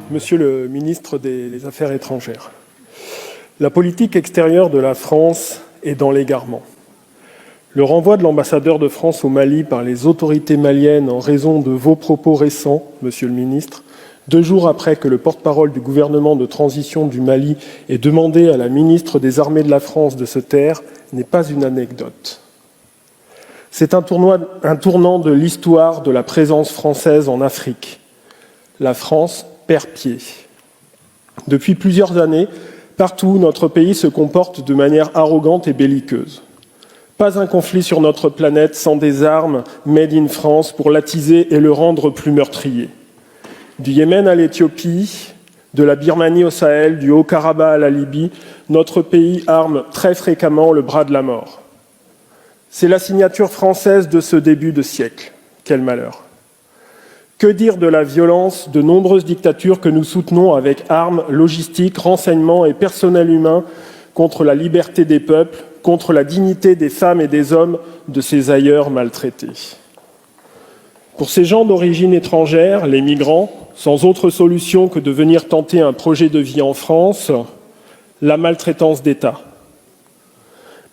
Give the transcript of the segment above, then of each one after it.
Monsieur le ministre des Affaires étrangères, la politique extérieure de la France est dans l'égarement. Le renvoi de l'ambassadeur de France au Mali par les autorités maliennes en raison de vos propos récents, monsieur le ministre, 2 jours après que le porte-parole du gouvernement de transition du Mali ait demandé à la ministre des Armées de la France de se taire, n'est pas une anecdote. C'est un tournant de l'histoire de la présence française en Afrique. La France perd pied. Depuis plusieurs années, partout, notre pays se comporte de manière arrogante et belliqueuse. Pas un conflit sur notre planète sans des armes made in France pour l'attiser et le rendre plus meurtrier. Du Yémen à l'Éthiopie, de la Birmanie au Sahel, du Haut-Karabakh à la Libye, notre pays arme très fréquemment le bras de la mort. C'est la signature française de ce début de siècle. Quel malheur! Que dire de la violence de nombreuses dictatures que nous soutenons avec armes, logistiques, renseignements et personnel humain contre la liberté des peuples, contre la dignité des femmes et des hommes de ces ailleurs maltraités. Pour ces gens d'origine étrangère, les migrants, sans autre solution que de venir tenter un projet de vie en France, la maltraitance d'État.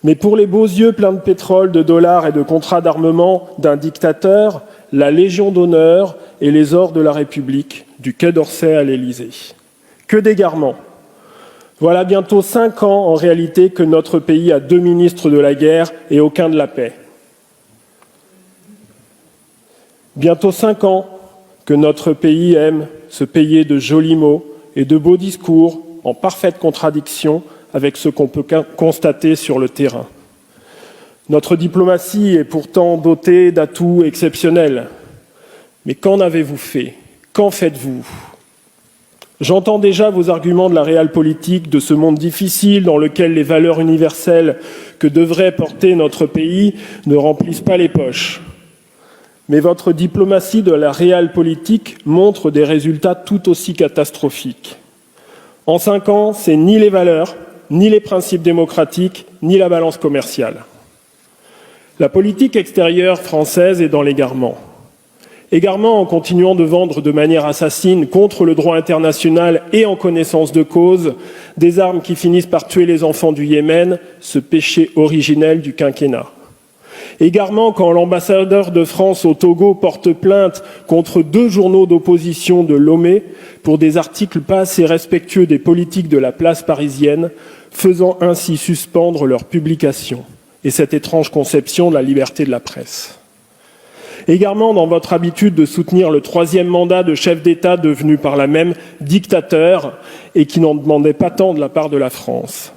Mais pour les beaux yeux pleins de pétrole, de dollars et de contrats d'armement d'un dictateur, la Légion d'honneur et les ors de la République, du Quai d'Orsay à l'Élysée. Que d'égarement! Voilà bientôt 5 ans en réalité que notre pays a 2 ministres de la guerre et aucun de la paix. Bientôt 5 ans que notre pays aime se payer de jolis mots et de beaux discours en parfaite contradiction avec ce qu'on peut constater sur le terrain. Notre diplomatie est pourtant dotée d'atouts exceptionnels. Mais qu'en avez-vous fait? Qu'en faites-vous? J'entends déjà vos arguments de la réalpolitik, de ce monde difficile dans lequel les valeurs universelles que devrait porter notre pays ne remplissent pas les poches. Mais votre diplomatie de la réalpolitik montre des résultats tout aussi catastrophiques. En 5 ans, c'est ni les valeurs, ni les principes démocratiques, ni la balance commerciale. La politique extérieure française est dans l'égarement. Égarement en continuant de vendre de manière assassine contre le droit international et en connaissance de cause des armes qui finissent par tuer les enfants du Yémen, ce péché originel du quinquennat. Égarement quand l'ambassadeur de France au Togo porte plainte contre 2 journaux d'opposition de Lomé pour des articles pas assez respectueux des politiques de la place parisienne, faisant ainsi suspendre leur publication et cette étrange conception de la liberté de la presse. Également dans votre habitude de soutenir le 3e mandat de chef d'État devenu par là même dictateur et qui n'en demandait pas tant de la part de la France.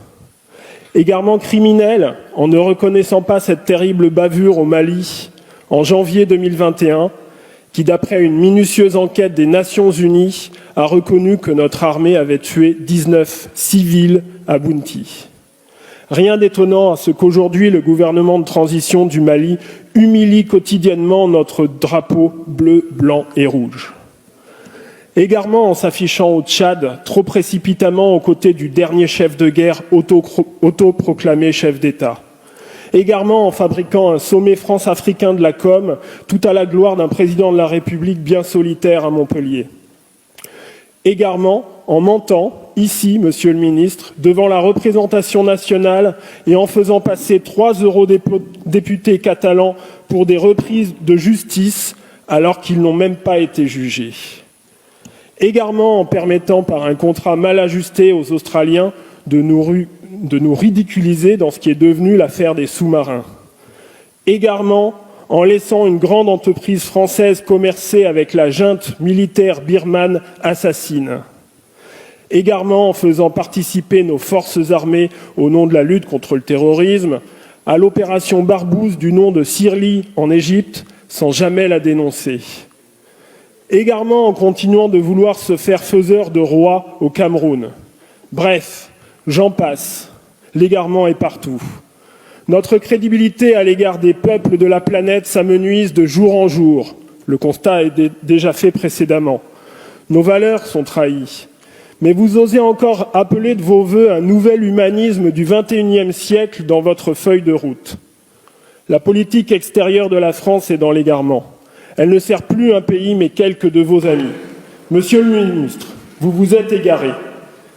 Également criminel en ne reconnaissant pas cette terrible bavure au Mali en janvier 2021 qui, d'après une minutieuse enquête des Nations Unies, a reconnu que notre armée avait tué 19 civils à Bounti. Rien d'étonnant à ce qu'aujourd'hui le gouvernement de transition du Mali humilie quotidiennement notre drapeau bleu, blanc et rouge. Égarement en s'affichant au Tchad, trop précipitamment aux côtés du dernier chef de guerre autoproclamé chef d'État. Égarement en fabriquant un sommet France-africain de la com, tout à la gloire d'un président de la République bien solitaire à Montpellier. Égarement en mentant, ici, monsieur le ministre, devant la représentation nationale et en faisant passer 3 eurodéputés catalans pour des reprises de justice alors qu'ils n'ont même pas été jugés. Égarement en permettant par un contrat mal ajusté aux Australiens de nous ridiculiser dans ce qui est devenu l'affaire des sous-marins. Égarement en laissant une grande entreprise française commercer avec la junte militaire birmane assassine. Égarement en faisant participer nos forces armées au nom de la lutte contre le terrorisme à l'opération Barbouze du nom de Sirli en Égypte sans jamais la dénoncer. Égarement en continuant de vouloir se faire faiseur de roi au Cameroun. Bref, j'en passe. L'égarement est partout. Notre crédibilité à l'égard des peuples de la planète s'amenuise de jour en jour. Le constat est déjà fait précédemment. Nos valeurs sont trahies. Mais vous osez encore appeler de vos vœux un nouvel humanisme du XXIe siècle dans votre feuille de route. La politique extérieure de la France est dans l'égarement. Elle ne sert plus un pays, mais quelques de vos amis. Monsieur le ministre, Vous vous êtes égaré.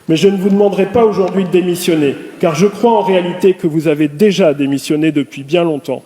Mais je ne vous demanderai pas aujourd'hui de démissionner, car je crois en réalité que vous avez déjà démissionné depuis bien longtemps.